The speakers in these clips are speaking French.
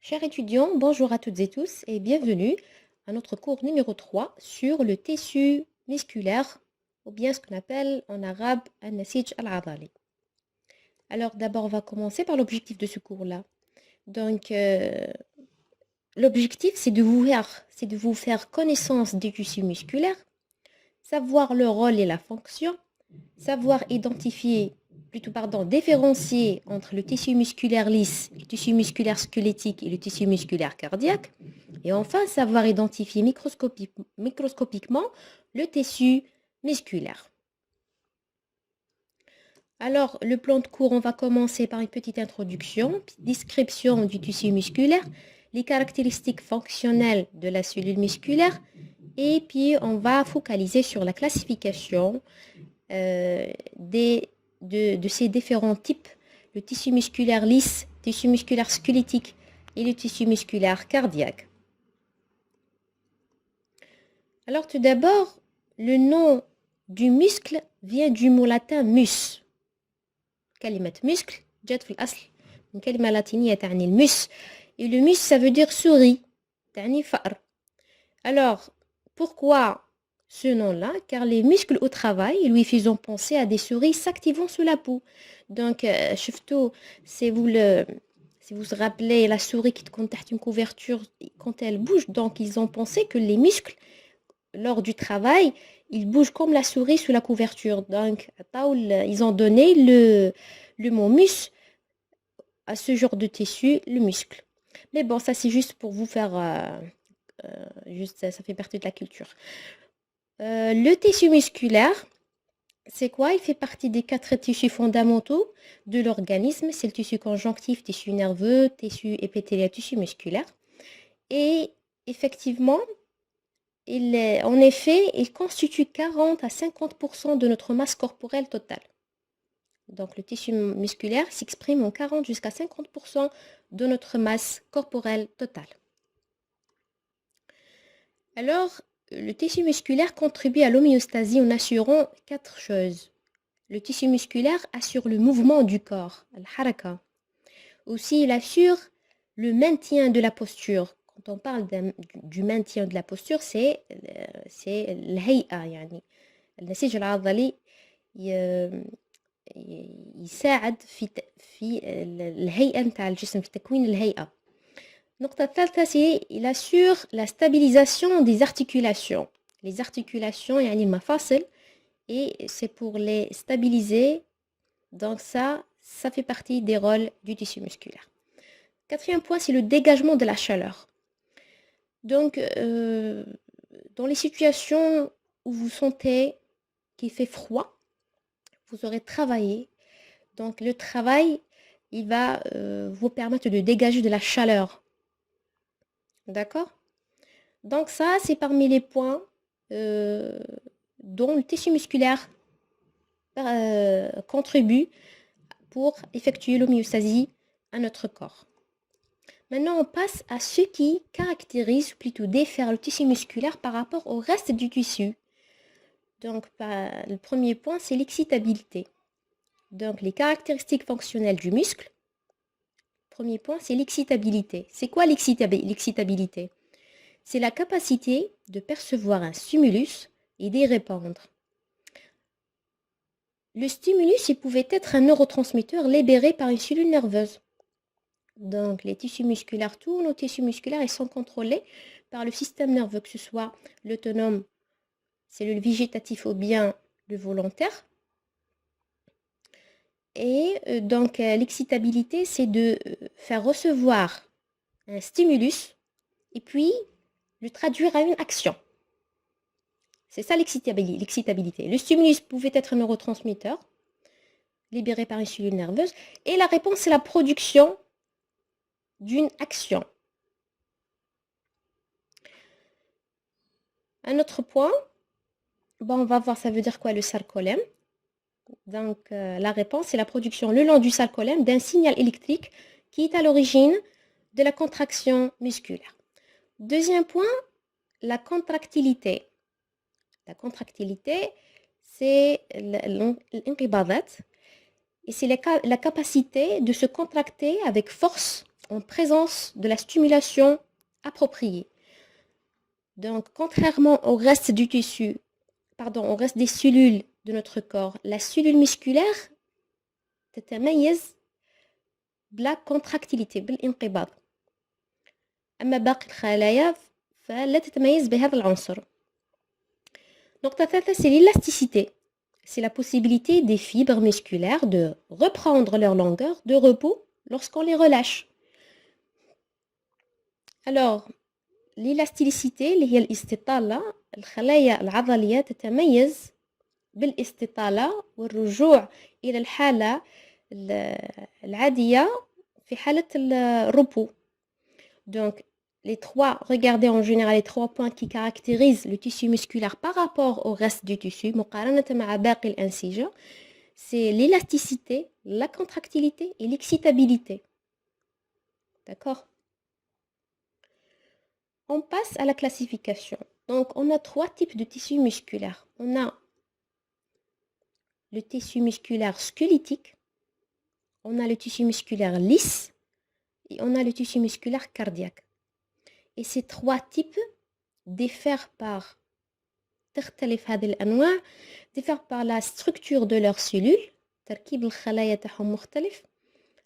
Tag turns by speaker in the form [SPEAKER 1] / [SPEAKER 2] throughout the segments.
[SPEAKER 1] Chers étudiants, bonjour à toutes et tous et bienvenue à notre cours numéro 3 sur le tissu musculaire ou bien ce qu'on appelle en arabe al-nasij al-adali. Alors d'abord, on va commencer par l'objectif de ce cours-là. Donc, l'objectif, c'est de vous faire connaissance des tissus musculaires, savoir leur rôle et la fonction, savoir différencier entre le tissu musculaire lisse, le tissu musculaire squelettique et le tissu musculaire cardiaque. Et enfin, savoir identifier microscopiquement le tissu musculaire. Alors, le plan de cours, on va commencer par une petite introduction, description du tissu musculaire, les caractéristiques fonctionnelles de la cellule musculaire, et puis on va focaliser sur la classification de ces différents types, le tissu musculaire lisse, le tissu musculaire squelettique et le tissu musculaire cardiaque. Alors tout d'abord, le nom du muscle vient du mot latin mus. كلمة muscle جت في الأصل من كلمة لاتينية تعني المس. Et le mus, ça veut dire souris, تعني فأر. Alors, pourquoi ce nom-là? Car les muscles au travail lui faisant penser à des souris s'activant sous la peau. Donc, surtout, si vous vous rappelez la souris qui contacte une couverture quand elle bouge, donc ils ont pensé que les muscles lors du travail, ils bougent comme la souris sous la couverture. Donc, ils ont donné le mot mus à ce genre de tissu, le muscle. Mais bon, ça c'est juste pour vous faire... ça fait partie de la culture. Le tissu musculaire, c'est quoi? Il fait partie des 4 tissus fondamentaux de l'organisme. C'est le tissu conjonctif, tissu nerveux, tissu épithélial, tissu musculaire. Et effectivement, en effet, il constitue 40 à 50% de notre masse corporelle totale. Donc, le tissu musculaire s'exprime en 40 jusqu'à 50% de notre masse corporelle totale. Alors, le tissu musculaire contribue à l'homéostasie en assurant 4 choses. Le tissu musculaire assure le mouvement du corps, al-haraka. Aussi, il assure le maintien de la posture. Quand on parle du maintien de la posture, c'est الهيئة يعني النسيج العضلي يساعد في الهيئة نتاع الجسم في تكوين الهيئة. النقطة الثالثة c'est il assure la stabilisation des articulations. Les articulations يعني المفاصل et c'est pour les stabiliser. Donc ça fait partie des rôles du tissu musculaire. Quatrième point, c'est le dégagement de la chaleur. Donc, dans les situations où vous sentez qu'il fait froid, vous aurez travaillé. Donc, le travail, il va vous permettre de dégager de la chaleur. D'accord? Donc, ça, c'est parmi les points dont le tissu musculaire contribue pour effectuer l'homéostasie à notre corps. Maintenant, on passe à ce qui caractérise, plutôt diffère le tissu musculaire par rapport au reste du tissu. Donc, le premier point, c'est l'excitabilité. Donc, les caractéristiques fonctionnelles du muscle. Premier point, c'est l'excitabilité. C'est quoi l'excitabilité? C'est la capacité de percevoir un stimulus et d'y répondre. Le stimulus, il pouvait être un neurotransmetteur libéré par une cellule nerveuse. Donc, les tissus musculaires, tous nos tissus musculaires, ils sont contrôlés par le système nerveux, que ce soit l'autonome, cellule végétative ou bien le volontaire. Et donc, l'excitabilité, c'est de faire recevoir un stimulus et puis le traduire à une action. C'est ça l'excitabilité. Le stimulus pouvait être un neurotransmetteur libéré par une cellule nerveuse et la réponse, c'est la production d'une action. Un autre point, bon, on va voir ça veut dire quoi le sarcolème. Donc la réponse c'est la production le long du sarcolème d'un signal électrique qui est à l'origine de la contraction musculaire. Deuxième point, la contractilité. La contractilité, c'est l'inqibadat et c'est la capacité de se contracter avec force en présence de la stimulation appropriée. Donc, contrairement au reste du tissu, au reste des cellules de notre corps, la cellule musculaire تتميز بلا contractilité بالانقباض. أما باقي الخلايا فلا تتميز بهذا العنصر. نقطة ثالثة c'est l'élasticité. C'est la possibilité des fibres musculaires de reprendre leur longueur de repos lorsqu'on les relâche. Alors, l'élasticité اللي هي الاستطالة الخلايا العضلية تتميز بالاستطالة والرجوع إلى الحالة العادية في حالة الربو. Donc, regardez en général les trois points qui caractérisent le tissu musculaire par rapport au reste du tissu, مقارنة مع باقي الأنسجة, c'est l'élasticité, la contractilité et l'excitabilité. D'accord? On passe à la classification. Donc, on a trois types de tissus musculaires. On a le tissu musculaire squelettique, on a le tissu musculaire lisse et on a le tissu musculaire cardiaque. Et ces trois types diffèrent par la structure de leurs cellules,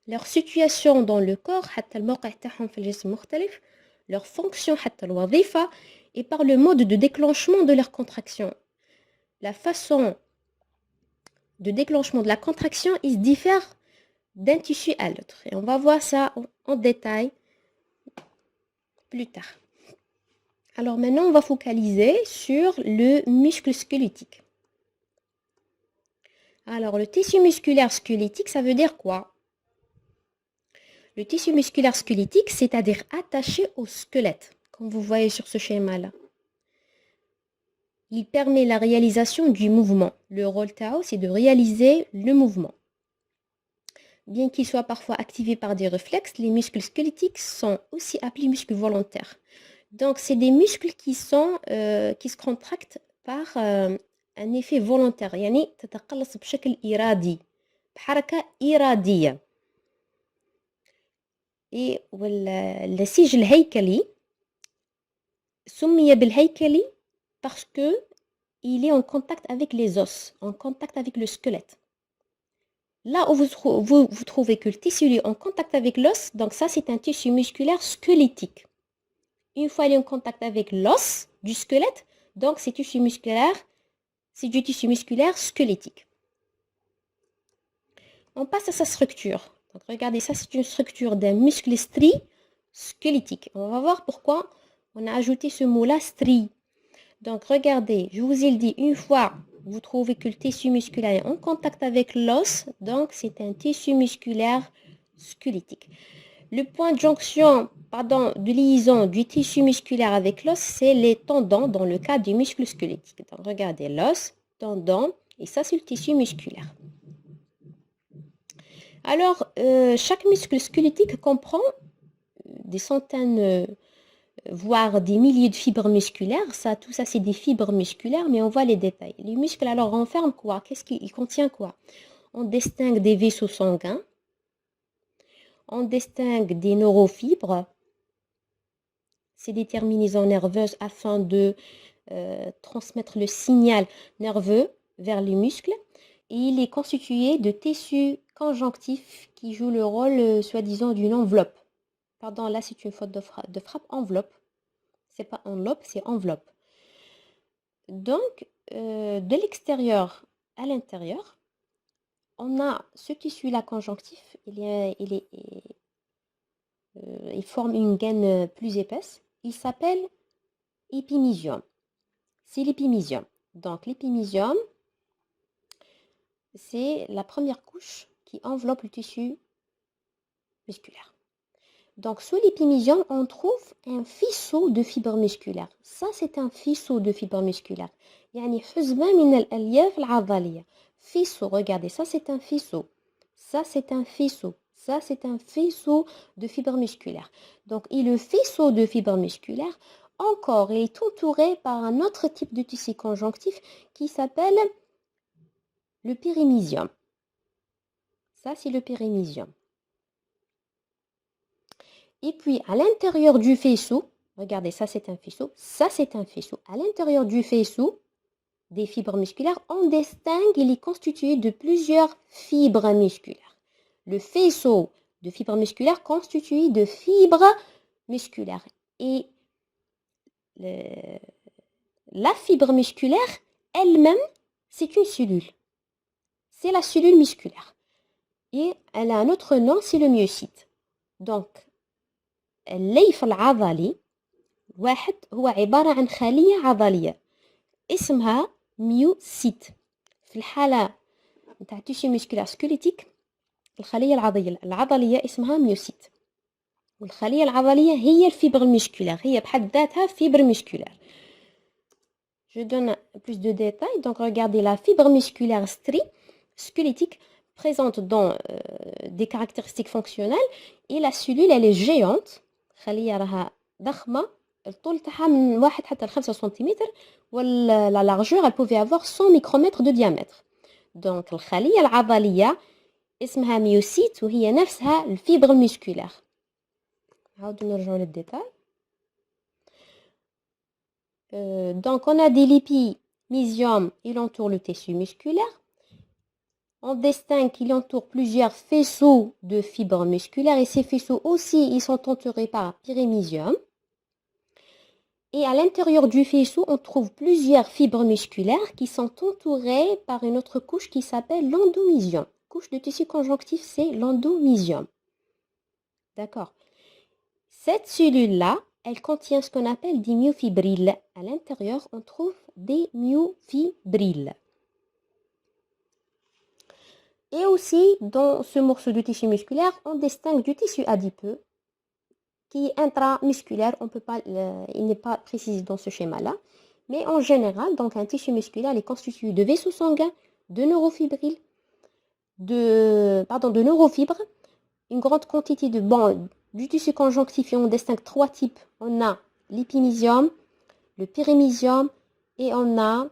[SPEAKER 1] leur situation dans le corps, leur fonction, et par le mode de déclenchement de leur contraction. La façon de déclenchement de la contraction, il diffère d'un tissu à l'autre. Et on va voir ça en détail plus tard. Alors maintenant, on va focaliser sur le muscle squelettique. Alors, le tissu musculaire squelettique, ça veut dire quoi? Le tissu musculaire squelettique, c'est-à-dire attaché au squelette, comme vous voyez sur ce schéma-là. Il permet la réalisation du mouvement. Le rôle Tao, c'est de réaliser le mouvement. Bien qu'ils soient parfois activés par des réflexes, les muscles squelettiques sont aussi appelés muscles volontaires. Donc, c'est des muscles qui se contractent par un effet volontaire. يعني تتقلص بشكل إرادي بحركة إرادية. Et النسيج الهيكلي سمي بالهيكلي parce que il est en contact avec les os, en contact avec le squelette. Là où vous trouvez que le tissu est en contact avec l'os, donc ça c'est un tissu musculaire squelettique. Une fois il est en contact avec l'os du squelette, donc c'est du tissu musculaire squelettique. On passe à sa structure. Donc regardez, ça c'est une structure d'un muscle strie squelettique. On va voir pourquoi on a ajouté ce mot-là strie. Donc regardez, je vous ai dit, une fois vous trouvez que le tissu musculaire est en contact avec l'os, donc c'est un tissu musculaire squelettique. Le point de jonction, de liaison du tissu musculaire avec l'os, c'est les tendons dans le cas du muscle squelettique. Donc regardez, l'os, tendons, et ça c'est le tissu musculaire. Alors, chaque muscle squelettique comprend des centaines, voire des milliers de fibres musculaires. Tout ça, c'est des fibres musculaires, mais on voit les détails. Les muscles, alors, renferment quoi? Qu'est-ce qu'il contient quoi? On distingue des vaisseaux sanguins, on distingue des neurofibres, c'est des terminaisons nerveuses afin de transmettre le signal nerveux vers les muscles. Et il est constitué de tissus conjonctifs qui jouent le rôle, soi-disant, d'une enveloppe. Pardon, là c'est une faute de frappe, enveloppe. C'est pas enveloppe, c'est enveloppe. Donc, de l'extérieur à l'intérieur, on a ce tissu-là conjonctif, il forme une gaine plus épaisse. Il s'appelle épimysium. C'est l'épimysium. Donc, l'épimysium, c'est la première couche qui enveloppe le tissu musculaire. Donc, sous l'épimysium, on trouve un faisceau de fibres musculaires. Ça, c'est un faisceau de fibres musculaires. يعني حزمة من الألياف العضلية. Faisceau, regardez, ça c'est un faisceau. Ça c'est un faisceau. Ça c'est un faisceau de fibres musculaires. Donc, et le faisceau de fibres musculaires, encore, il est entouré par un autre type de tissu conjonctif qui s'appelle le périmysium. Ça, c'est le périmysium. Et puis, à l'intérieur du faisceau, regardez, ça c'est un faisceau, ça c'est un faisceau. À l'intérieur du faisceau, des fibres musculaires, on distingue, il est constitué de plusieurs fibres musculaires. Le faisceau de fibres musculaires constitué de fibres musculaires. Et la fibre musculaire elle-même, c'est une cellule. C'est la cellule musculaire. Et elle a un autre nom, c'est le myocyte. Donc, الليف العضلي واحد هو عبارة عن خلية عضلية اسمها ميوسيت. في الحالة نتاع تيشي ميسكولار سكوليتيك الخلية العضلية اسمها ميوسيت. والخلية العضلية هي الفيبر الميسكولار، هي بحد ذاتها فيبر ميسكولار. Je donne plus de détails. Donc, regardez la fibre musculaire squelettique présente dans des caractéristiques fonctionnelles. Et la cellule, elle est géante. خلية راها ضخمة. الطول تاعها من 1 حتى 5 سنتيمتر. La largeur, elle pouvait avoir 100 micromètres de diamètre. Donc, الخلية العضلية اسمها ميوسيت وهي نفسها الفيبر الميسكولار. نعاودو نرجعو للديتاي. Donc, on a des lipimysium, il entoure le tissu musculaire. On distingue qu'il entoure plusieurs faisceaux de fibres musculaires et ces faisceaux aussi, ils sont entourés par pyrémysium. Et à l'intérieur du faisceau, on trouve plusieurs fibres musculaires qui sont entourées par une autre couche qui s'appelle l'endomysium. Couche de tissu conjonctif, c'est l'endomysium. D'accord. Cette cellule-là, elle contient ce qu'on appelle des myofibrilles. À l'intérieur, on trouve des myofibrilles. Et aussi, dans ce morceau de tissu musculaire, on distingue du tissu adipeux qui est intramusculaire. On peut pas, il n'est pas précisé dans ce schéma-là. Mais en général, donc un tissu musculaire est constitué de vaisseaux sanguins, de neurofibrilles, de neurofibres, une grande quantité de bandes du tissu conjonctif. Et on distingue 3 types. On a l'épimysium, le pyrémysium et on a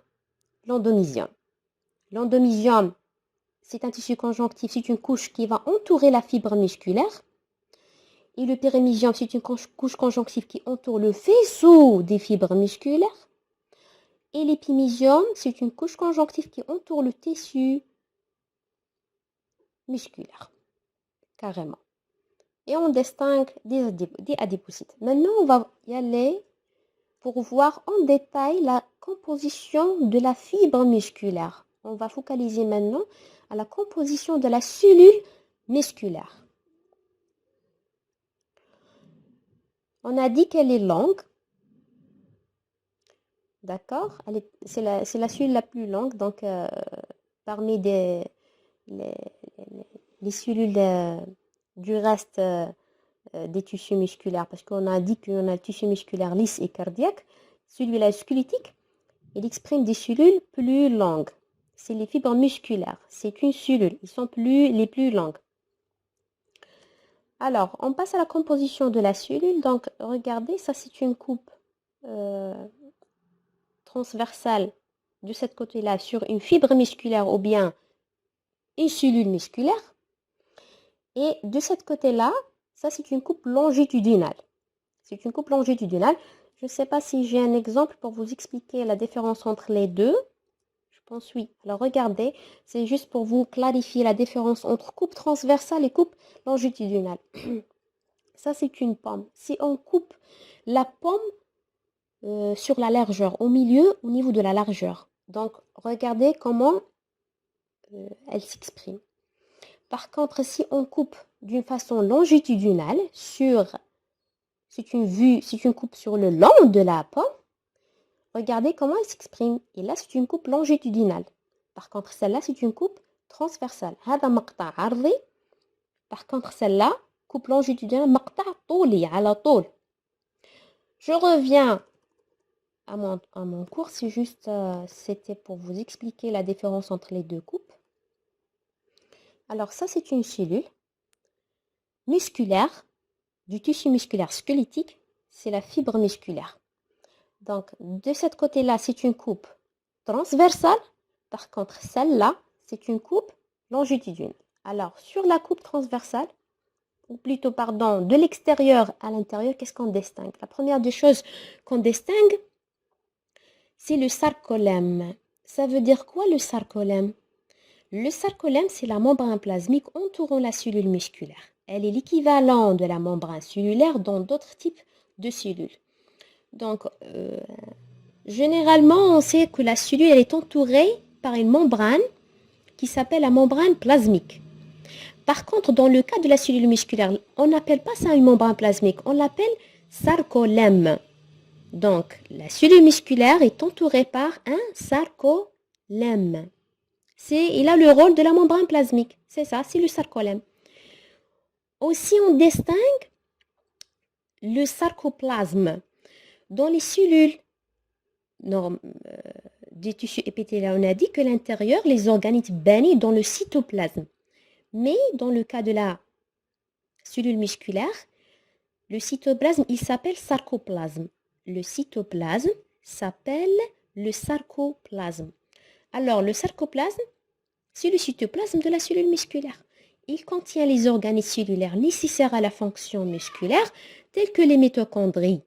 [SPEAKER 1] l'endomysium. L'endomysium, c'est un tissu conjonctif, c'est une couche qui va entourer la fibre musculaire. Et le pyrémysium, c'est une couche conjonctive qui entoure le faisceau des fibres musculaires. Et l'épimysium, c'est une couche conjonctive qui entoure le tissu musculaire. Carrément. Et on distingue des adipocytes. Maintenant, on va y aller pour voir en détail la composition de la fibre musculaire. On va focaliser maintenant à la composition de la cellule musculaire. On a dit qu'elle est longue. D'accord? C'est la cellule la plus longue. Donc, parmi les cellules du reste des tissus musculaires, parce qu'on a dit qu'on a le tissu musculaire lisse et cardiaque, celui-là squelettique, il exprime des cellules plus longues. C'est les fibres musculaires. C'est une cellule. Ils sont les plus longues. Alors, on passe à la composition de la cellule. Donc, regardez, ça c'est une coupe transversale de ce côté-là sur une fibre musculaire ou bien une cellule musculaire. Et de ce côté-là, ça c'est une coupe longitudinale. C'est une coupe longitudinale. Je ne sais pas si j'ai un exemple pour vous expliquer la différence entre les deux. Je pense oui. Alors regardez, c'est juste pour vous clarifier la différence entre coupe transversale et coupe longitudinale. Ça c'est une pomme. Si on coupe la pomme sur la largeur, au milieu, au niveau de la largeur. Donc regardez comment elle s'exprime. Par contre, si on coupe d'une façon longitudinale c'est une coupe sur le long de la pomme, regardez comment elle s'exprime. Et là, c'est une coupe longitudinale. Par contre, celle-là, c'est une coupe transversale. هذا مقطع عرضي. Par contre, celle-là, coupe longitudinale, مقطع طولي على طول. Je reviens à mon cours. C'est juste, c'était pour vous expliquer la différence entre les deux coupes. Alors ça, c'est une cellule musculaire du tissu musculaire squelettique. C'est la fibre musculaire. Donc, de ce côté-là, c'est une coupe transversale. Par contre, celle-là, c'est une coupe longitudinale. Alors, sur la coupe transversale, ou plutôt, pardon, de l'extérieur à l'intérieur, qu'est-ce qu'on distingue? La première des choses qu'on distingue, c'est le sarcolème. Ça veut dire quoi le sarcolème? Le sarcolème, c'est la membrane plasmique entourant la cellule musculaire. Elle est l'équivalent de la membrane cellulaire dans d'autres types de cellules. Donc, généralement, on sait que la cellule elle est entourée par une membrane qui s'appelle la membrane plasmique. Par contre, dans le cas de la cellule musculaire, on n'appelle pas ça une membrane plasmique, on l'appelle sarcolème. Donc, la cellule musculaire est entourée par un sarcolème. Il a le rôle de la membrane plasmique. C'est ça, c'est le sarcolème. Aussi, on distingue le sarcoplasme. Dans les cellules des tissus épithéliaux, on a dit que l'intérieur, les organites baignent dans le cytoplasme. Mais dans le cas de la cellule musculaire, le cytoplasme, il s'appelle sarcoplasme. Le cytoplasme s'appelle le sarcoplasme. Alors, le sarcoplasme, c'est le cytoplasme de la cellule musculaire. Il contient les organes cellulaires nécessaires à la fonction musculaire, tels que les mitochondries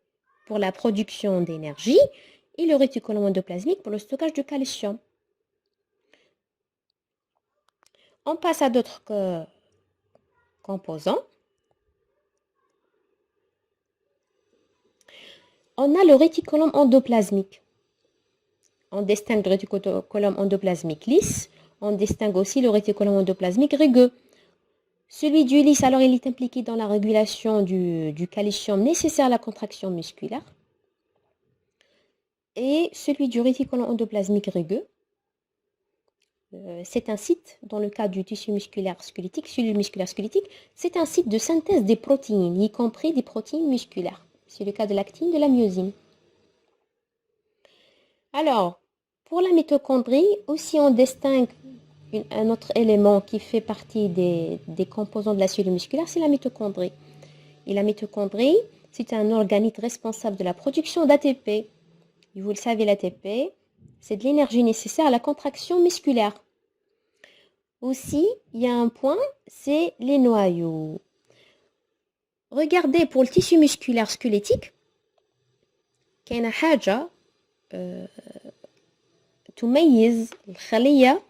[SPEAKER 1] pour la production d'énergie et le réticulum endoplasmique pour le stockage de calcium. On passe à d'autres composants. On a le réticulum endoplasmique. On distingue le réticulum endoplasmique lisse. On distingue aussi le réticulum endoplasmique rugueux. Celui du lisse, alors il est impliqué dans la régulation du calcium nécessaire à la contraction musculaire. Et celui du réticulum endoplasmique rugueux, c'est un site, dans le cas du tissu musculaire squelettique, cellule musculaire squelettique, c'est un site de synthèse des protéines, y compris des protéines musculaires. C'est le cas de l'actine, de la myosine. Alors, pour la mitochondrie, aussi on distingue un autre élément qui fait partie des composants de la cellule musculaire, c'est la mitochondrie. Et la mitochondrie, c'est un organite responsable de la production d'ATP. Et vous le savez, l'ATP, c'est de l'énergie nécessaire à la contraction musculaire. Aussi, il y a un point, c'est les noyaux. Regardez, pour le tissu musculaire squelettique, كاينة حاجة تميز الخلية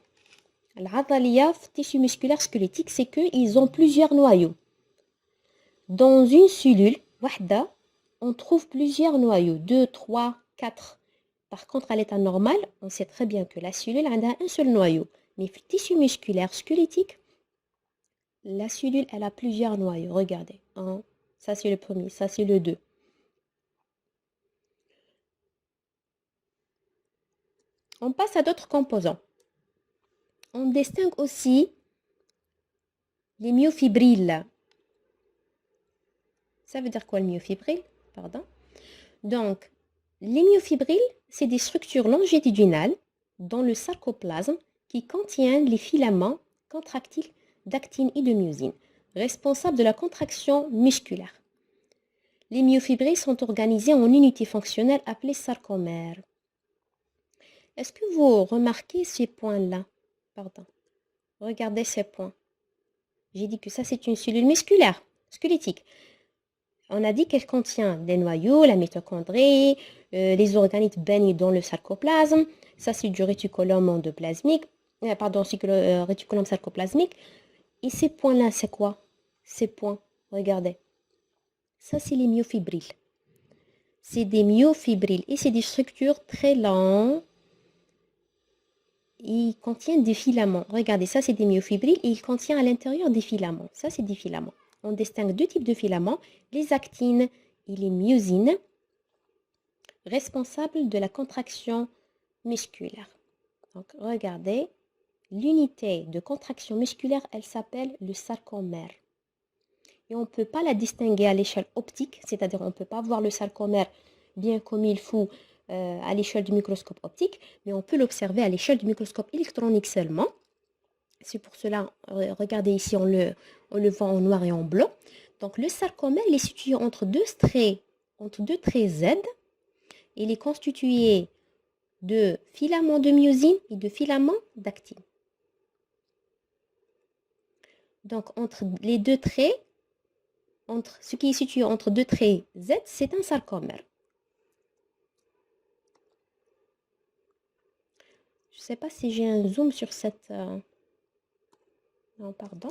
[SPEAKER 1] العضلية في الtissu musculaire squelettique, c'est qu'ils ont plusieurs noyaux. Dans une cellule, وحدة, on trouve plusieurs noyaux, 2, 3, 4. Par contre, à l'état normal, on sait très bien que la cellule a un seul noyau. Mais le tissu musculaire squelettique, la cellule, elle a plusieurs noyaux. Regardez, un, ça c'est le premier, ça c'est le 2. On passe à d'autres composants. On distingue aussi les myofibrilles. Ça veut dire quoi le myofibrille? Pardon. Donc, les myofibrilles, c'est des structures longitudinales dans le sarcoplasme qui contiennent les filaments contractiles d'actine et de myosine, responsables de la contraction musculaire. Les myofibrilles sont organisées en unités fonctionnelles appelées sarcomères. Est-ce que vous remarquez ces points-là? Pardon. Regardez ces points. J'ai dit que ça, c'est une cellule musculaire, squelettique. On a dit qu'elle contient des noyaux, la mitochondrie, les organites baignent dans le sarcoplasme. Ça, c'est du réticulum endoplasmique. Pardon, c'est le réticulum sarcoplasmique. Et ces points-là, c'est quoi? Ces points, regardez. Ça, c'est les myofibrilles. C'est des myofibrilles et c'est des structures très lentes. Ils contiennent des filaments. Regardez, ça, c'est des myofibrilles et ils contiennent à l'intérieur des filaments. Ça, c'est des filaments. On distingue deux types de filaments, les actines et les myosines, responsables de la contraction musculaire. Donc, regardez, l'unité de contraction musculaire, elle s'appelle le sarcomère. Et on ne peut pas la distinguer à l'échelle optique, c'est-à-dire on ne peut pas voir le sarcomère bien comme il faut à l'échelle du microscope optique, mais on peut l'observer à l'échelle du microscope électronique seulement. C'est pour cela, regardez ici, on le voit en noir et en blanc. Donc le sarcomère, il est situé entre deux traits Z. Il est constitué de filaments de myosine et de filaments d'actine. Donc entre les deux traits, ce qui est situé entre deux traits Z, c'est un sarcomère. Je ne sais pas si j'ai un zoom sur cette... Non, pardon.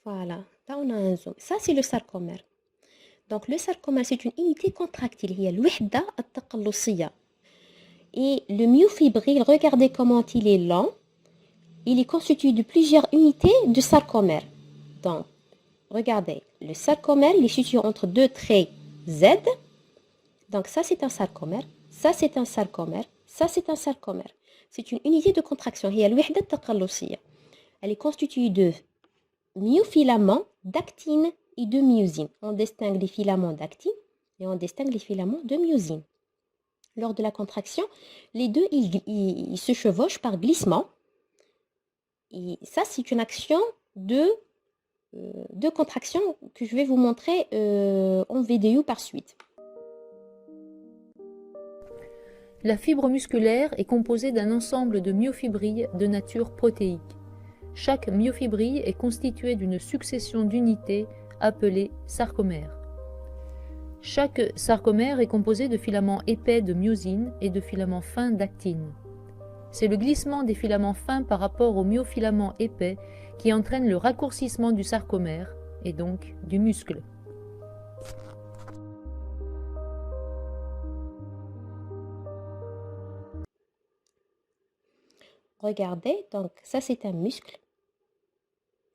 [SPEAKER 1] Voilà, là on a un zoom. Ça, c'est le sarcomère. Donc, le sarcomère, c'est une unité contractile. هي الوحدة التقلصية. Et le myofibril, regardez comment il est lent. Il est constitué de plusieurs unités de sarcomère. Donc, regardez, le sarcomère, il est situé entre deux traits Z. Donc, ça, c'est un sarcomère. Ça, c'est un sarcomère. Ça, c'est un sarcomère. C'est une unité de contraction. هي الوحدة التقلصية. Elle est constituée de myofilaments, d'actine et de myosine. On distingue les filaments d'actine et on distingue les filaments de myosine. Lors de la contraction, les deux ils se chevauchent par glissement. Et ça, c'est une action de contraction que je vais vous montrer en vidéo par suite.
[SPEAKER 2] La fibre musculaire est composée d'un ensemble de myofibrilles de nature protéique. Chaque myofibrille est constituée d'une succession d'unités appelées sarcomères. Chaque sarcomère est composé de filaments épais de myosine et de filaments fins d'actine. C'est le glissement des filaments fins par rapport aux myofilaments épais qui entraîne le raccourcissement du sarcomère et donc du muscle.
[SPEAKER 1] Regardez, donc ça c'est un muscle.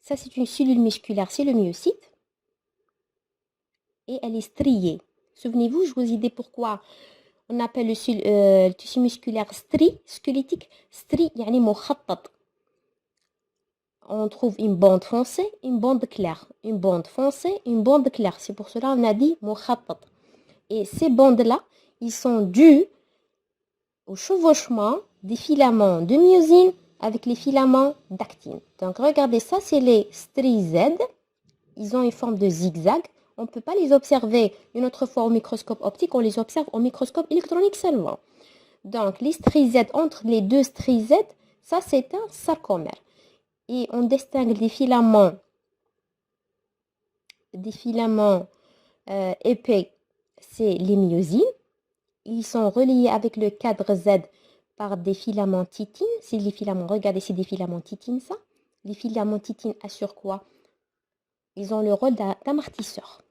[SPEAKER 1] Ça c'est une cellule musculaire, c'est le myocyte. Et elle est striée. Souvenez-vous, je vous ai dit pourquoi on appelle le tissu musculaire squelettique. Strie, يعني مخطط. On trouve une bande foncée, une bande claire. Une bande foncée, une bande claire. C'est pour cela qu'on a dit مخطط. Et ces bandes-là, ils sont dus au chevauchement des filaments de myosine avec les filaments d'actine. Donc regardez, ça c'est les stries Z. Ils ont une forme de zigzag. On ne peut pas les observer une autre fois au microscope optique, on les observe au microscope électronique seulement. Donc les stries Z, entre les deux stries Z, ça c'est un sarcomère. Et on distingue des filaments épais, c'est les myosines. Ils sont reliés avec le cadre Z par des filaments titine. C'est les filaments, regardez, c'est des filaments titine, ça. Les filaments titine assurent quoi? Ils ont le rôle d'amortisseur.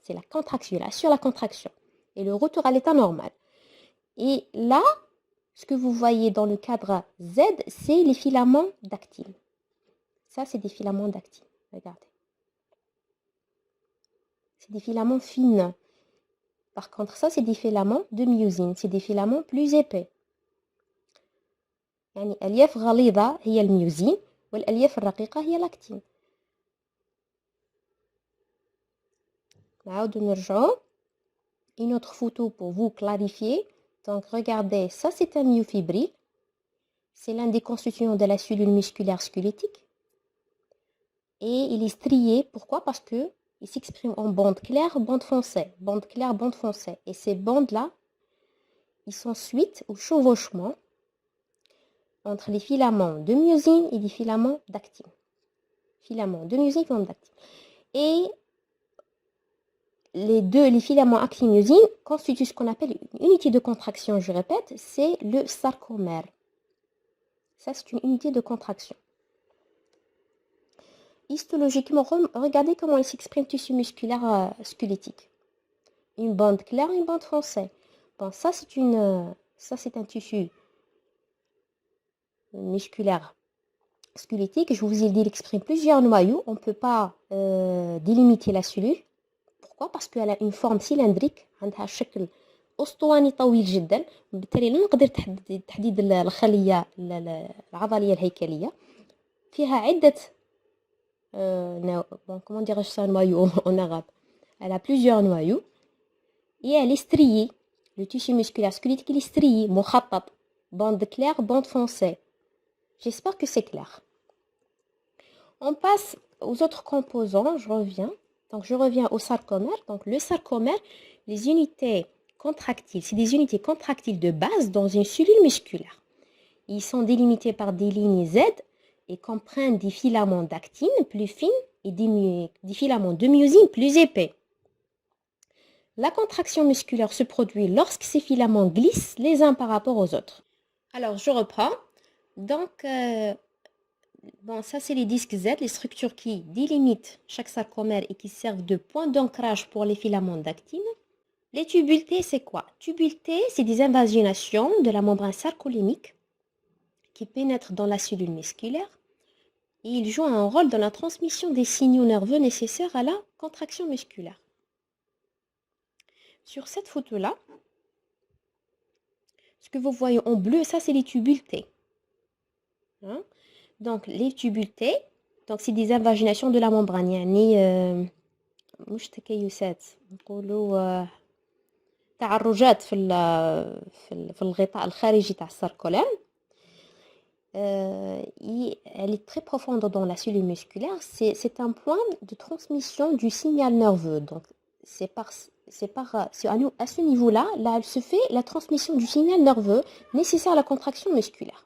[SPEAKER 1] C'est la contraction, ils assurent la contraction. Et le retour à l'état normal. Et là, ce que vous voyez dans le cadre Z, c'est les filaments d'actine. Ça, c'est des filaments d'actine. Regardez. C'est des filaments fines. Par contre, ça, c'est des filaments de myosine. C'est des filaments plus épais. يعني الألياف غليظة هي الميوزين والألياف الرقيقة هي l'actine. نعاودو نرجعو. Une autre photo pour vous clarifier. Donc, regardez, ça, c'est un myofibrille. C'est l'un des constituants de la cellule musculaire squelettique. Et il est strié. Pourquoi? Parce que il s'exprime en bande claire, bande foncée. Bande claire, bande foncée. Et ces bandes-là, ils sont suite au chevauchement entre les filaments de myosine et les filaments d'actine. Filaments de myosine et filaments d'actine. Et les filaments actine-myosine constituent ce qu'on appelle une unité de contraction, je répète, c'est le sarcomère. Ça, c'est une unité de contraction. Histologiquement, regardez comment il s'exprime le tissu musculaire squelettique. Une bande claire, une bande foncée. Bon, ça c'est un tissu musculaire squelettique. Je vous ai dit, il exprime plusieurs noyaux. On ne peut pas délimiter la cellule. Pourquoi? Parce qu'elle a une forme cylindrique. عندها شكل أسطواني طويل جدا. بالتالي لا نقدر تحديد الخلية العضلية الهيكلية. فيها عدة comment dirais-je ça, noyau en arabe. Elle a plusieurs noyaux et elle est striée. Le tissu musculaire squelettique il est strié, مخطط, bande claire, bande foncée. J'espère que c'est clair. On passe aux autres composants, je reviens. Donc je reviens au sarcomère. Donc le sarcomère, les unités contractiles, c'est des unités contractiles de base dans une cellule musculaire. Ils sont délimités par des lignes Z et comprennent des filaments d'actine plus fines et des filaments de myosine plus épais. La contraction musculaire se produit lorsque ces filaments glissent les uns par rapport aux autres. Alors, je reprends. Donc, bon, ça, c'est les disques Z, les structures qui délimitent chaque sarcomère et qui servent de point d'ancrage pour les filaments d'actine. Les tubules T, c'est quoi? Tubules T, c'est des invaginations de la membrane sarcolémique qui pénètrent dans la cellule musculaire et ils jouent un rôle dans la transmission des signaux nerveux nécessaires à la contraction musculaire. Sur cette photo-là, ce que vous voyez en bleu, ça, c'est les tubules T. Hein? Donc, les tubules T, donc c'est des invaginations de la membrane. يعني مش تكيسات نقولوا تعرجات في الغطاء الخارجي تاع الساركولام. Elle est très profonde dans la cellule musculaire. C'est un point de transmission du signal nerveux. Donc, à ce niveau-là, là, elle se fait la transmission du signal nerveux nécessaire à la contraction musculaire.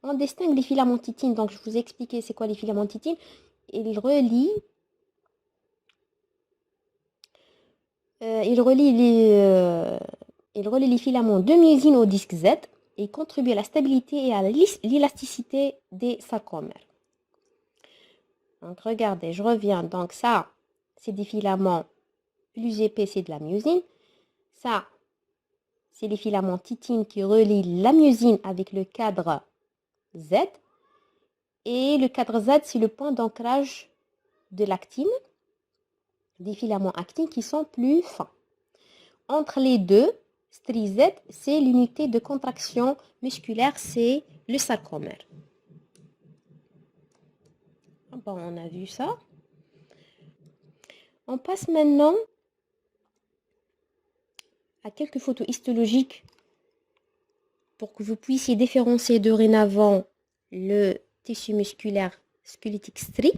[SPEAKER 1] On distingue les filaments titines. Donc, je vous ai expliqué c'est quoi les filaments titines. Ils relient les filaments de myosine au disque Z et contribuent à la stabilité et à l'élasticité des sarcomères. Donc, regardez, je reviens. Donc, ça, c'est des filaments plus épais, c'est de la myosine. Ça, c'est les filaments titines qui relient la myosine avec le cadre Z. Et le cadre Z, c'est le point d'ancrage de l'actine, des filaments actines qui sont plus fins. Entre les deux, strie Z, c'est l'unité de contraction musculaire, c'est le sarcomère. Bon, on a vu ça. On passe maintenant à quelques photos histologiques pour que vous puissiez différencier dorénavant le tissu musculaire squelettique strie.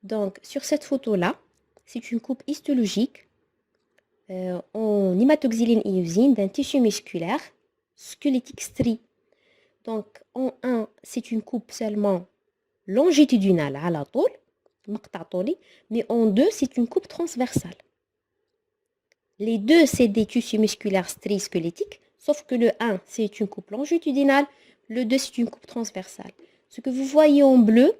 [SPEAKER 1] Donc, sur cette photo-là, c'est une coupe histologique en hématoxyline et usine d'un tissu musculaire squelettique strie. Donc, en 1, c'est une coupe seulement longitudinale à la طول, mais en 2, c'est une coupe transversale. Les deux, c'est des tissus musculaires stries squelettiques, sauf que le 1, c'est une coupe longitudinale, le 2, c'est une coupe transversale. Ce que vous voyez en bleu,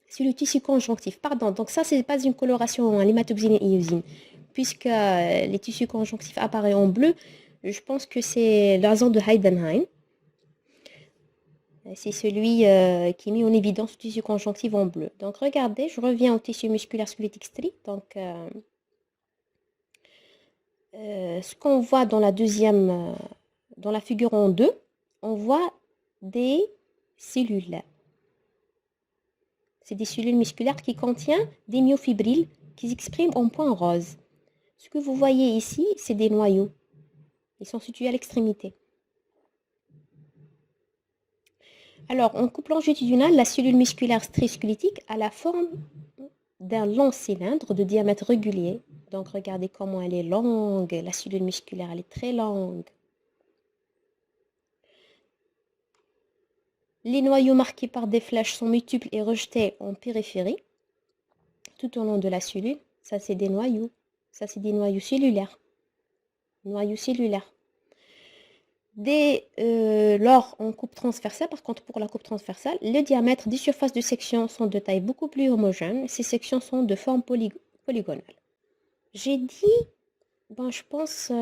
[SPEAKER 1] c'est le tissu conjonctif. Pardon, donc ça, ce n'est pas une coloration en hématoxyline et usine. Puisque les tissus conjonctifs apparaissent en bleu, je pense que c'est la zone de Heidenheim. C'est celui qui est mis en évidence le tissu conjonctif en bleu. Donc regardez, je reviens au tissu musculaire squelettique strie. Donc ce qu'on voit dans la deuxième, dans la figure en 2, on voit des cellules. C'est des cellules musculaires qui contiennent des myofibrilles qui s'expriment en point rose. Ce que vous voyez ici, c'est des noyaux. Ils sont situés à l'extrémité. Alors, en coupe longitudinale, la cellule musculaire strie-squelettique a la forme d'un long cylindre de diamètre régulier. Donc, regardez comment elle est longue. La cellule musculaire, elle est très longue. Les noyaux marqués par des flèches sont multiples et rejetés en périphérie, tout au long de la cellule. Ça, c'est des noyaux. Ça, c'est des noyaux cellulaires. Noyaux cellulaires. Lors en coupe transversale, par contre, pour la coupe transversale, le diamètre des surfaces de section sont de taille beaucoup plus homogène. Ces sections sont de forme polygonale. J'ai dit, bon, je pense,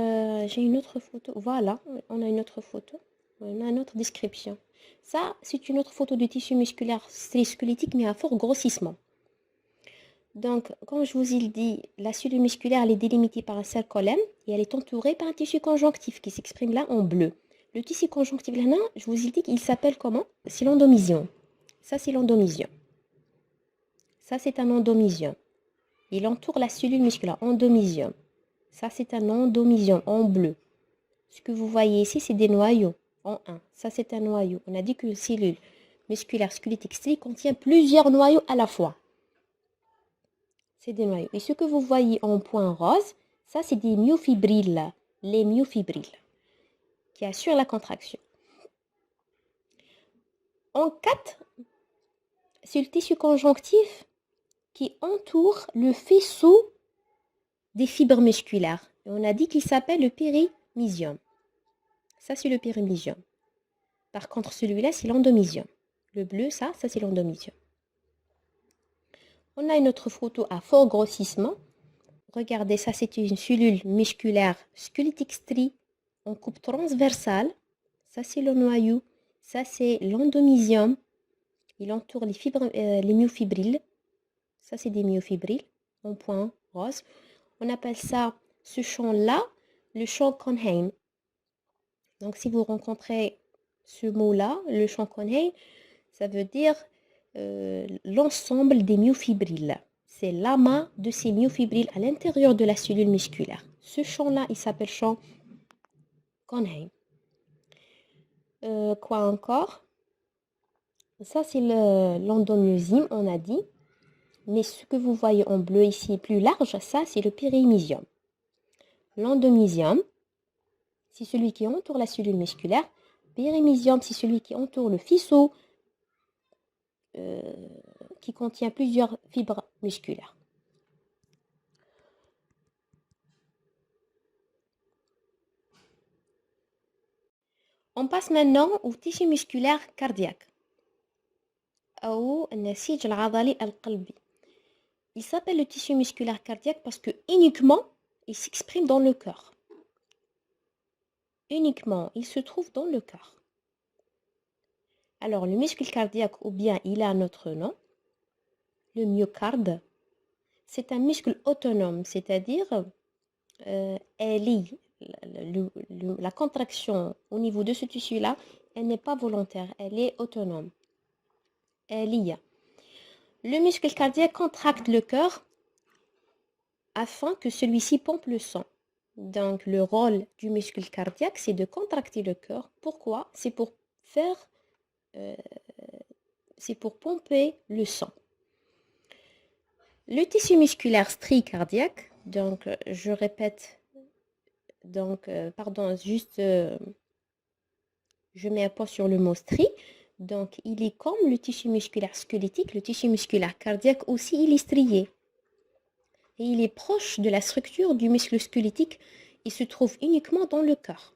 [SPEAKER 1] j'ai une autre photo. Voilà, on a une autre photo. On a une autre description. Ça, c'est une autre photo de tissu musculaire squelettique, mais à fort grossissement. Donc, comme je vous ai dit, la cellule musculaire elle est délimitée par un sarcolème et elle est entourée par un tissu conjonctif qui s'exprime là en bleu. Le tissu conjonctif là, je vous ai dit qu'il s'appelle comment? C'est l'endomysium. Ça, c'est l'endomysium. Ça, c'est un endomysium. Il entoure la cellule musculaire, endomysium. Ça, c'est un endomysium en bleu. Ce que vous voyez ici, c'est des noyaux en 1. Ça, c'est un noyau. On a dit que la cellule musculaire squelettique strie contient plusieurs noyaux à la fois. C'est des noyaux. Et ce que vous voyez en point rose, ça, c'est des myofibrilles. Les myofibrilles qui assurent la contraction. En 4, c'est le tissu conjonctif qui entoure le faisceau des fibres musculaires. Et on a dit qu'il s'appelle le périmysium. Ça, c'est le périmysium. Par contre, celui-là, c'est l'endomysium. Le bleu, ça c'est l'endomysium. On a une autre photo à fort grossissement. Regardez, ça, c'est une cellule musculaire squelettique strie en coupe transversale. Ça, c'est le noyau. Ça, c'est l'endomysium. Il entoure les fibres, les myofibrilles. Ça, c'est des myofibrilles en point rose. On appelle ça, ce champ-là, le champ Cohnheim. Donc, si vous rencontrez ce mot-là, le champ Cohnheim, ça veut dire l'ensemble des myofibrilles. C'est l'amas de ces myofibrilles à l'intérieur de la cellule musculaire. Ce champ-là, il s'appelle champ Cohnheim. Quoi encore? Ça, c'est l'endomysium, on a dit. Mais ce que vous voyez en bleu ici, plus large, ça, c'est le périmysium. L'endomysium, c'est celui qui entoure la cellule musculaire. Périmysium, c'est celui qui entoure le faisceau qui contient plusieurs fibres musculaires. On passe maintenant au tissu musculaire cardiaque. أو النسيج العضلي القلبي. Il s'appelle le tissu musculaire cardiaque parce que uniquement il s'exprime dans le cœur. Uniquement, il se trouve dans le cœur. Alors, le muscle cardiaque, ou bien il a un autre nom, le myocarde, c'est un muscle autonome, c'est-à-dire la contraction au niveau de ce tissu-là, elle n'est pas volontaire, elle est autonome. Le muscle cardiaque contracte le cœur afin que celui-ci pompe le sang. Donc, le rôle du muscle cardiaque, c'est de contracter le cœur. Pourquoi? C'est pour pomper le sang. Le tissu musculaire strie cardiaque, donc je répète, je mets un point sur le mot strie. Donc, il est comme le tissu musculaire squelettique, le tissu musculaire cardiaque aussi, il est strié. Et il est proche de la structure du muscle squelettique. Il se trouve uniquement dans le cœur.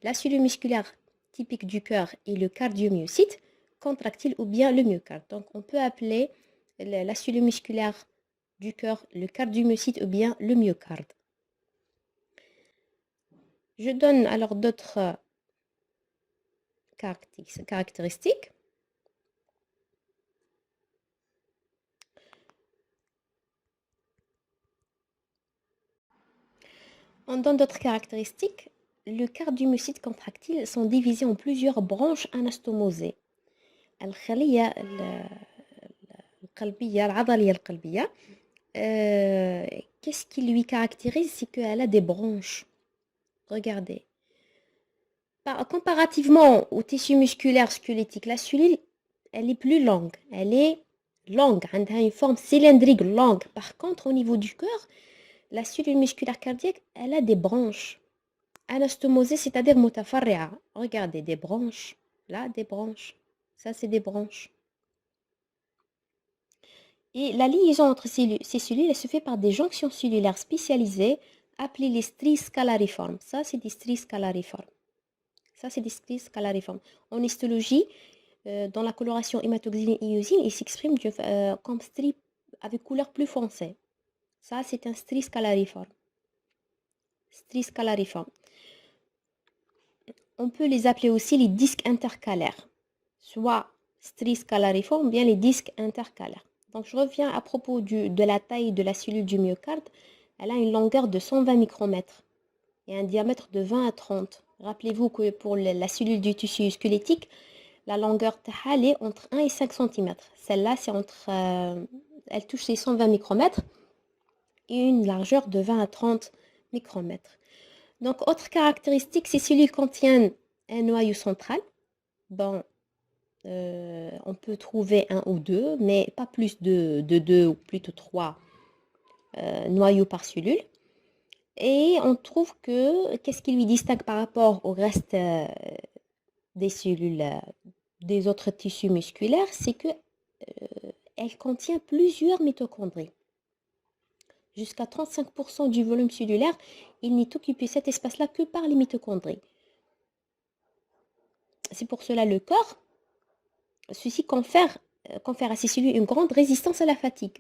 [SPEAKER 1] La cellule musculaire typique du cœur est le cardiomyocyte contractile ou bien le myocarde. Donc, on peut appeler la cellule musculaire du cœur le cardiomyocyte ou bien le myocarde. Je donne alors d'autres caractéristiques. On donne d'autres caractéristiques. Le cardiomyocyte contractile sont divisés en plusieurs branches anastomosées. الخلية القلبية العضلية القلبية qu'est-ce qui lui caractérise? C'est qu'elle a des branches. Regardez. Comparativement au tissu musculaire squelettique, la cellule, elle est plus longue. Elle est longue, elle a une forme cylindrique longue. Par contre, au niveau du cœur, la cellule musculaire cardiaque, elle a des branches. Anastomosée, c'est-à-dire mutafarri'a. Regardez, des branches. Là, des branches. Ça, c'est des branches. Et la liaison entre ces cellules, elle se fait par des jonctions cellulaires spécialisées appelées les stries scalariformes. Ça, c'est des stries scalariformes. En histologie, dans la coloration hématoxyline et iosine, il s'exprime comme stries avec couleur plus foncée. Ça, c'est un strie scalariforme. On peut les appeler aussi les disques intercalaires. Soit stries scalariformes, ou bien les disques intercalaires. Donc, je reviens à propos de la taille de la cellule du myocarde. Elle a une longueur de 120 micromètres et un diamètre de 20 à 30. Rappelez-vous que pour la cellule du tissu squelettique, la longueur elle est entre 1 et 5 cm. Celle-là, c'est elle touche les 120 micromètres et une largeur de 20 à 30 micromètres. Donc, autre caractéristique, ces cellules contiennent un noyau central. Bon, on peut trouver un ou deux, mais pas plus de deux ou plutôt trois noyaux par cellule. Et on trouve que, qu'est-ce qui lui distingue par rapport au reste des cellules, des autres tissus musculaires, c'est que elle contient plusieurs mitochondries. Jusqu'à 35% du volume cellulaire, il n'est occupé cet espace-là que par les mitochondries. C'est pour cela le corps, ceci confère à ces cellules une grande résistance à la fatigue.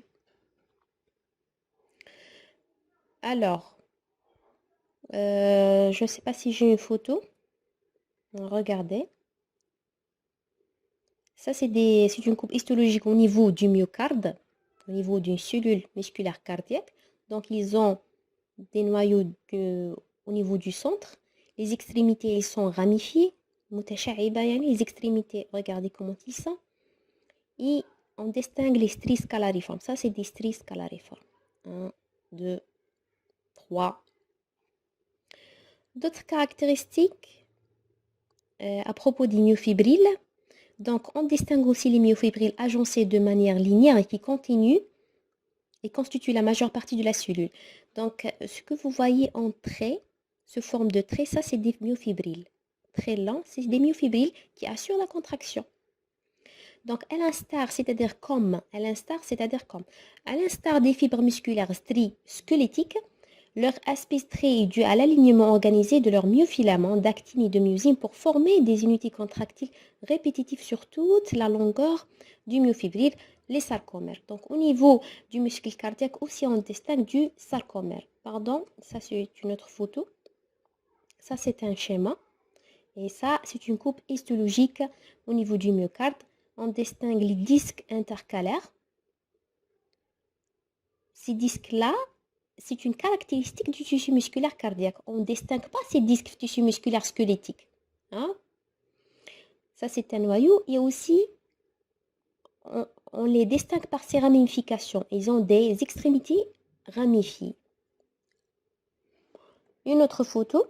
[SPEAKER 1] Alors, je ne sais pas si j'ai une photo. Regardez. Ça, c'est une coupe histologique au niveau du myocarde, au niveau d'une cellule musculaire cardiaque. Donc, ils ont des noyaux au niveau du centre. Les extrémités, ils sont ramifiées. Les extrémités, regardez comment ils sont. Et on distingue les stries scalariformes. Ça, c'est des stries scalariformes. 1, 2, 3. D'autres caractéristiques à propos des myofibrilles. Donc, on distingue aussi les myofibrilles agencées de manière linéaire et qui continuent et constituent la majeure partie de la cellule. Donc, ce que vous voyez en trait, sous forme de trait, ça, c'est des myofibrilles. Très lents, c'est des myofibrilles qui assurent la contraction. Donc, à l'instar des fibres musculaires stries squelettiques, leur aspect strie est dû à l'alignement organisé de leurs myofilaments d'actine et de myosine pour former des unités contractiles répétitives sur toute la longueur du myofibrille, les sarcomères. Donc, au niveau du muscle cardiaque aussi, on distingue du sarcomère. Pardon, ça c'est une autre photo. Ça, c'est un schéma. Et ça, c'est une coupe histologique au niveau du myocarde. On distingue les disques intercalaires. Ces disques-là, c'est une caractéristique du tissu musculaire cardiaque. On ne distingue pas ces disques tissu musculaire squelettique. Hein? Ça, c'est un noyau. Et aussi, on les distingue par ces ramifications. Ils ont des extrémités ramifiées. Une autre photo.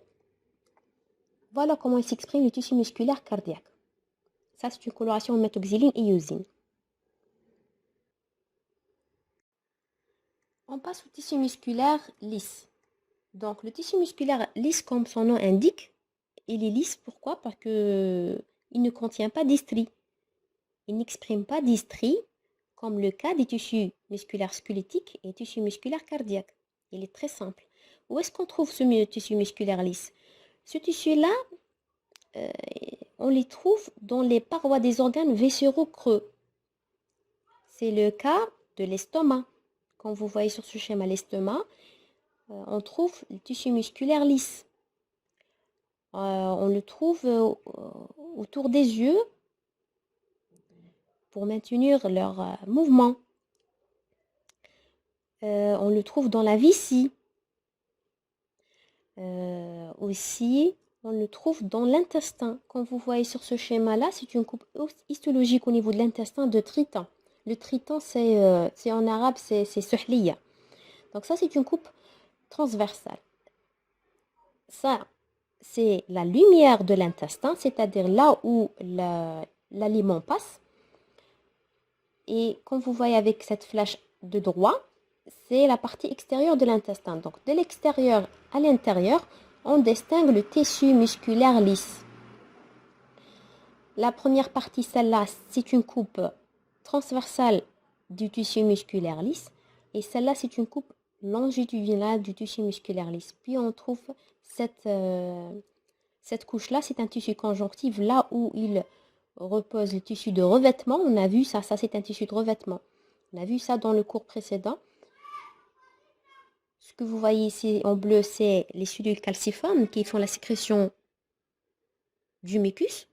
[SPEAKER 1] Voilà comment il s'exprime le tissu musculaire cardiaque. Ça, c'est une coloration en méthoxyline et iosine. On passe au tissu musculaire lisse. Donc, le tissu musculaire lisse, comme son nom indique, il est lisse. Pourquoi? Parce qu'il ne contient pas d'estrie. Il n'exprime pas d'estrie, comme le cas des tissus musculaires squelettiques et tissus musculaires cardiaques. Il est très simple. Où est-ce qu'on trouve ce tissu musculaire lisse? Ce tissu-là, on les trouve dans les parois des organes viscéraux creux. C'est le cas de l'estomac. Quand vous voyez sur ce schéma l'estomac, on trouve le tissu musculaire lisse. On le trouve autour des yeux pour maintenir leur mouvement. On le trouve dans la vessie. Aussi, on le trouve dans l'intestin. Comme vous voyez sur ce schéma-là, c'est une coupe histologique au niveau de l'intestin de triton. Le triton, c'est en arabe, c'est suhliya. Donc ça, c'est une coupe transversale. Ça, c'est la lumière de l'intestin, c'est-à-dire là où l'aliment passe. Et comme vous voyez avec cette flèche de droit, c'est la partie extérieure de l'intestin. Donc de l'extérieur à l'intérieur, on distingue le tissu musculaire lisse. La première partie, celle-là, c'est une coupe transversale du tissu musculaire lisse. Et celle-là, c'est une coupe longitudinale du tissu musculaire lisse. Puis on trouve cette couche-là, c'est un tissu conjonctif, là où il repose le tissu de revêtement. On a vu ça, c'est un tissu de revêtement. On a vu ça dans le cours précédent. Ce que vous voyez ici en bleu, c'est les cellules calciformes qui font la sécrétion du mucus.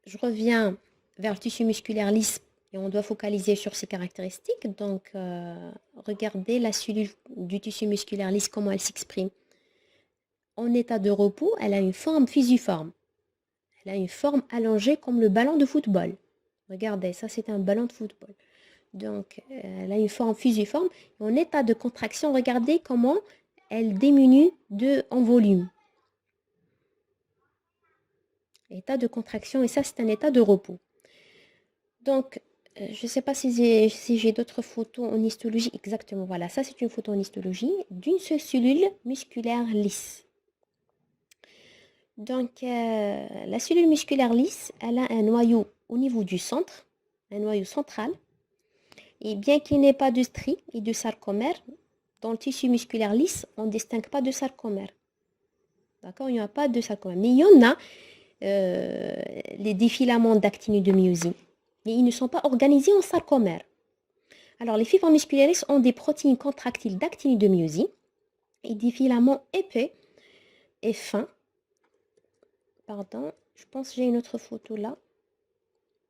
[SPEAKER 1] Je reviens vers le tissu musculaire lisse et on doit focaliser sur ses caractéristiques. Donc, regardez la cellule du tissu musculaire lisse, comment elle s'exprime. En état de repos, elle a une forme fusiforme. Elle a une forme allongée comme le ballon de football. Regardez, ça c'est un ballon de football. Donc, elle a une forme fusiforme. En état de contraction, regardez comment elle diminue en volume. État de contraction, et ça c'est un état de repos. Donc, je ne sais pas si j'ai d'autres photos en histologie. Exactement, voilà, ça c'est une photo en histologie d'une seule cellule musculaire lisse. Donc, la cellule musculaire lisse, elle a un noyau au niveau du centre, un noyau central. Et bien qu'il n'y ait pas de stries et de sarcomères, dans le tissu musculaire lisse, on ne distingue pas de sarcomères. D'accord? Il n'y a pas de sarcomères. Mais il y en a des filaments d'actine et de myosine. Mais ils ne sont pas organisés en sarcomères. Alors, les fibres musculaires lisses ont des protéines contractiles d'actine et de myosine et des filaments épais et fins. Pardon, je pense que j'ai une autre photo là.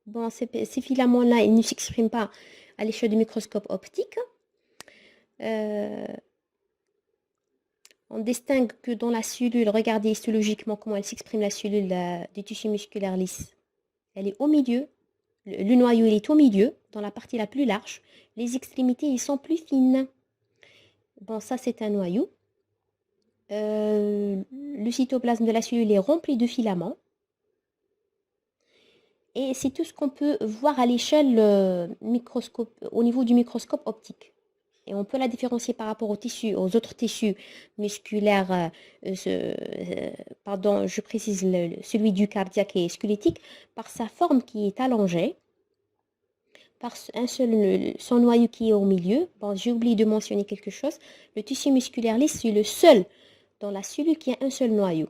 [SPEAKER 1] Bon, ces filaments-là, ils ne s'expriment pas à l'échelle du microscope optique. On distingue que dans la cellule, regardez histologiquement comment elle s'exprime, la cellule du tissu musculaire lisse. Elle est au milieu, le noyau il est au milieu, dans la partie la plus large. Les extrémités, ils sont plus fines. Bon, ça c'est un noyau. Le cytoplasme de la cellule est rempli de filaments. Et c'est tout ce qu'on peut voir à l'échelle au niveau du microscope optique. Et on peut la différencier par rapport aux autres tissus musculaires, pardon, je précise celui du cardiaque et squelettique, par sa forme qui est allongée, par son noyau qui est au milieu. Bon, j'ai oublié de mentionner quelque chose. Le tissu musculaire lisse, c'est le seul dans la cellule qui a un seul noyau.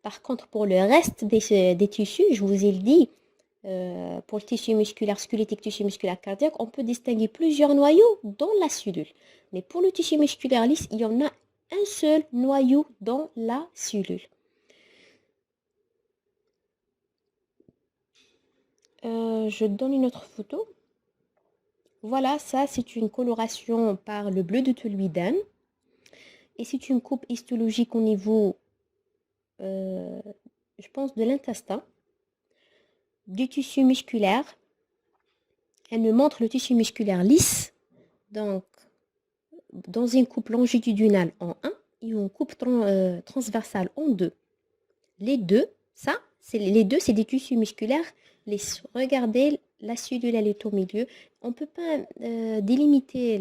[SPEAKER 1] Par contre, pour le reste des tissus, je vous ai dit, pour le tissu musculaire squelettique, tissu musculaire cardiaque, on peut distinguer plusieurs noyaux dans la cellule. Mais pour le tissu musculaire lisse, il y en a un seul noyau dans la cellule. Je donne une autre photo. Voilà, ça c'est une coloration par le bleu de toluidine. Et c'est une coupe histologique au niveau, je pense, de l'intestin, du tissu musculaire. Elle me montre le tissu musculaire lisse, donc dans une coupe longitudinale en 1 et une coupe transversale en 2. Les deux, c'est des tissus musculaires lisses. Regardez, la cellule, elle est au milieu. On ne peut pas délimiter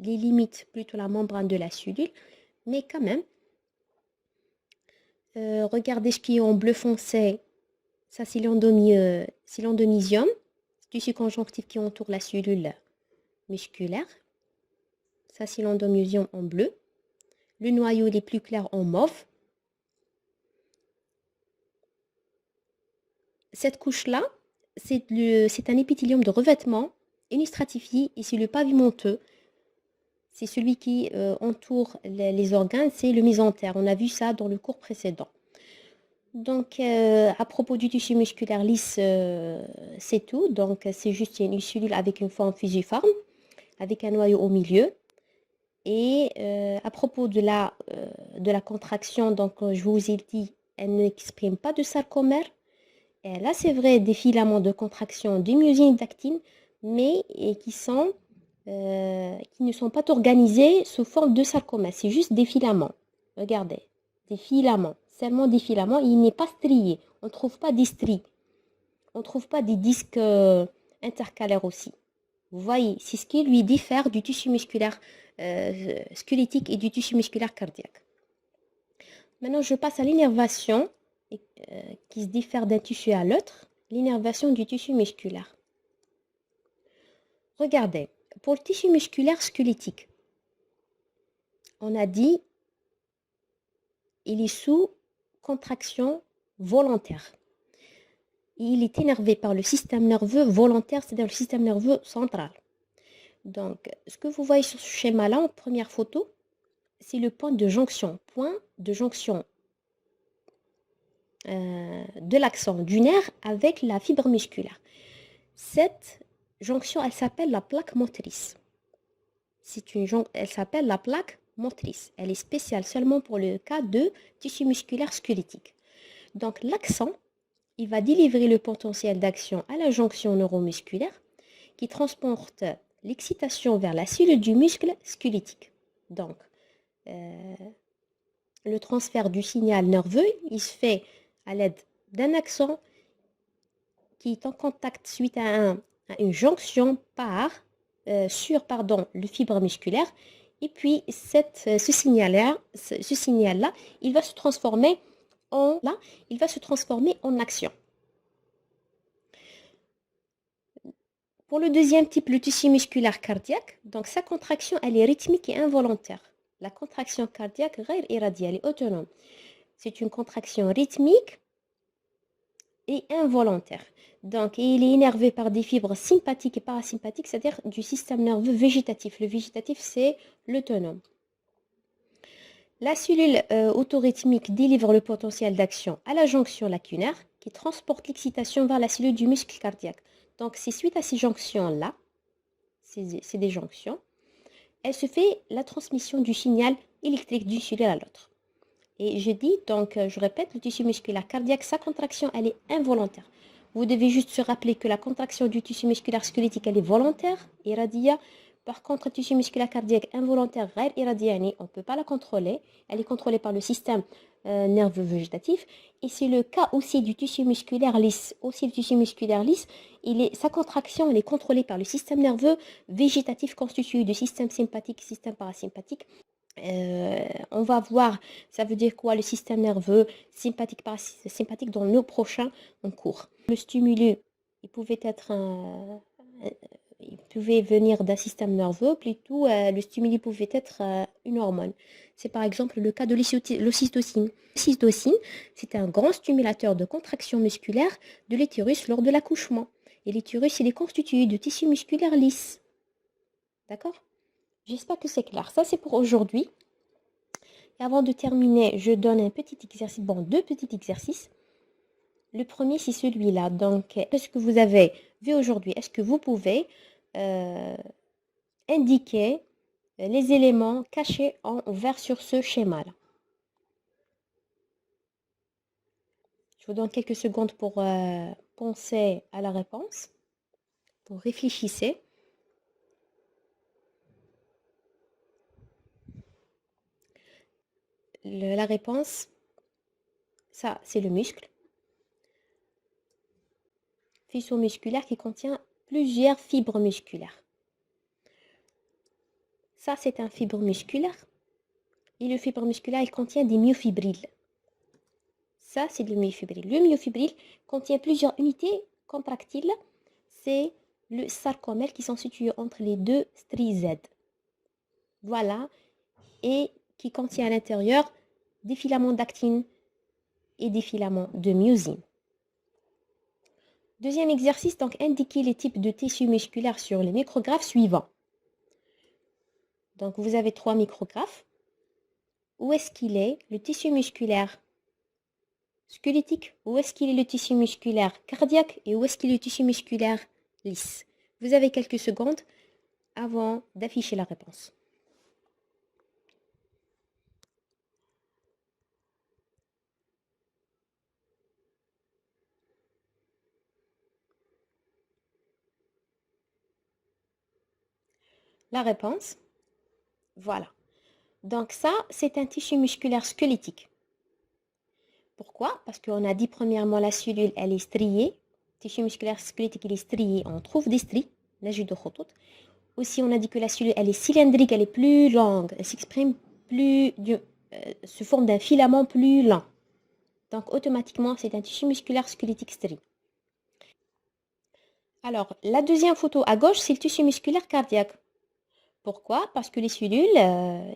[SPEAKER 1] les limites, plutôt la membrane de la cellule, mais quand même, regardez ce qui est en bleu foncé. Ça, c'est l'endomysium, tissu conjonctif qui entoure la cellule musculaire. Ça, c'est l'endomysium en bleu. Le noyau est plus clair en mauve. Cette couche-là, c'est un épithélium de revêtement unistratifié et c'est le pavimenteux. C'est celui qui entoure les organes, c'est le mésentère. On a vu ça dans le cours précédent. Donc, à propos du tissu musculaire lisse, c'est tout. Donc, c'est juste une cellule avec une forme fusiforme, avec un noyau au milieu. Et à propos de la contraction, donc, je vous ai dit, elle n'exprime pas de sarcomère. Et là, c'est vrai, des filaments de contraction de myosine et d'actine, mais qui ne sont pas organisés sous forme de sarcomère. C'est juste des filaments. Regardez, des filaments. Seulement des filaments, il n'est pas strié. On ne trouve pas des stries. On ne trouve pas des disques intercalaires aussi. Vous voyez, c'est ce qui lui diffère du tissu musculaire squelettique et du tissu musculaire cardiaque. Maintenant, je passe à l'innervation qui se diffère d'un tissu à l'autre, l'innervation du tissu musculaire. Regardez, pour le tissu musculaire squelettique, on a dit il est sous contraction volontaire. Il est énervé par le système nerveux volontaire, c'est-à-dire le système nerveux central. Donc, ce que vous voyez sur ce schéma-là, en première photo, c'est le point de jonction de l'axon du nerf avec la fibre musculaire. Cette jonction, elle s'appelle la plaque motrice. Elle s'appelle la plaque motrice. Elle est spéciale seulement pour le cas de tissu musculaire squelettique. Donc l'axon, il va délivrer le potentiel d'action à la jonction neuromusculaire qui transporte l'excitation vers la cellule du muscle squelettique. Donc, le transfert du signal nerveux, il se fait à l'aide d'un axon qui est en contact suite à une jonction sur le fibre musculaire. Et puis, ce signal-là, il va se transformer là, il va se transformer en action. Pour le deuxième type, le tissu musculaire cardiaque, donc sa contraction, elle est rythmique et involontaire. La contraction cardiaque, غير إرادية, elle est autonome. C'est une contraction rythmique et involontaire. Donc, il est énervé par des fibres sympathiques et parasympathiques, c'est-à-dire du système nerveux végétatif. Le végétatif, c'est l'autonome. La cellule autorythmique délivre le potentiel d'action à la jonction lacunaire qui transporte l'excitation vers la cellule du muscle cardiaque. Donc, c'est suite à ces jonctions-là, c'est des jonctions, elle se fait la transmission du signal électrique d'une cellule à l'autre. Et je dis, donc, je répète, le tissu musculaire cardiaque, sa contraction, elle est involontaire. Vous devez juste se rappeler que la contraction du tissu musculaire squelettique, elle est volontaire, irradiée. Par contre, le tissu musculaire cardiaque involontaire, غير إرادية, on ne peut pas la contrôler. Elle est contrôlée par le système nerveux végétatif. Et c'est le cas aussi du tissu musculaire lisse. Aussi, le tissu musculaire lisse, sa contraction, elle est contrôlée par le système nerveux végétatif constitué de système sympathique et système parasympathique. On va voir, ça veut dire quoi le système nerveux sympathique, parasympathique dans nos prochains cours. Le stimulus, il pouvait venir d'un système nerveux, plutôt le stimulus pouvait être une hormone. C'est par exemple le cas de l'ocytocine. L'ocytocine, c'est un grand stimulateur de contraction musculaire de l'utérus lors de l'accouchement. Et l'utérus, il est constitué de tissu musculaire lisse. D'accord ? J'espère que c'est clair. Ça, c'est pour aujourd'hui. Et avant de terminer, je donne un petit exercice, deux petits exercices. Le premier, c'est celui-là. Donc, est-ce que vous avez vu aujourd'hui? Est-ce que vous pouvez indiquer les éléments cachés en vert sur ce schéma-là? Je vous donne quelques secondes pour penser à la réponse, pour réfléchir. La réponse, ça, c'est le muscle. Faisceau musculaire qui contient plusieurs fibres musculaires. Ça, c'est un fibre musculaire. Et le fibre musculaire, il contient des myofibrilles. Ça, c'est le myofibrille. Le myofibrille contient plusieurs unités contractiles. C'est le sarcomère qui sont situés entre les deux stries Z. Voilà. Et qui contient à l'intérieur des filaments d'actine et des filaments de myosine. Deuxième exercice, donc indiquer les types de tissus musculaires sur les micrographes suivants. Donc vous avez 3 micrographes. Où est-ce qu'il est le tissu musculaire squelettique? Où est-ce qu'il est le tissu musculaire cardiaque? Et où est-ce qu'il est le tissu musculaire lisse? Vous avez quelques secondes avant d'afficher la réponse. La réponse, voilà. Donc ça, c'est un tissu musculaire squelettique. Pourquoi? Parce qu'on a dit premièrement, la cellule, elle est striée. Le tissu musculaire squelettique, il est strié. On trouve des stries. Aussi, on a dit que la cellule, elle est cylindrique, elle est plus longue. Elle s'exprime se forme d'un filament plus lent. Donc, automatiquement, c'est un tissu musculaire squelettique strié. Alors, la deuxième photo à gauche, c'est le tissu musculaire cardiaque. Pourquoi? Parce que les cellules,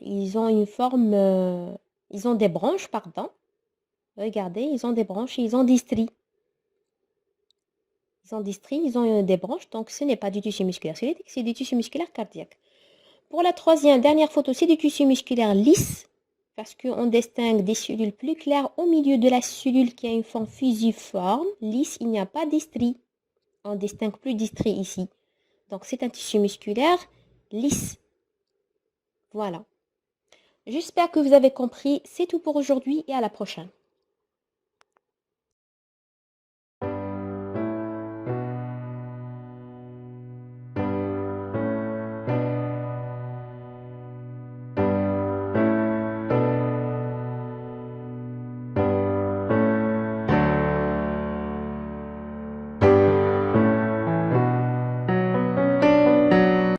[SPEAKER 1] ils ont une forme, ils ont des branches, pardon. Regardez, ils ont des branches et ils ont des stries. Ils ont des stries, ils ont des branches, donc ce n'est pas du tissu musculaire squelettique, c'est du tissu musculaire cardiaque. Pour la dernière photo, c'est du tissu musculaire lisse, parce qu'on distingue des cellules plus claires au milieu de la cellule qui a une forme fusiforme. Lisse, il n'y a pas de stries. On distingue plus des stries ici. Donc c'est un tissu musculaire lisse. Voilà. J'espère que vous avez compris. C'est tout pour aujourd'hui et à la prochaine.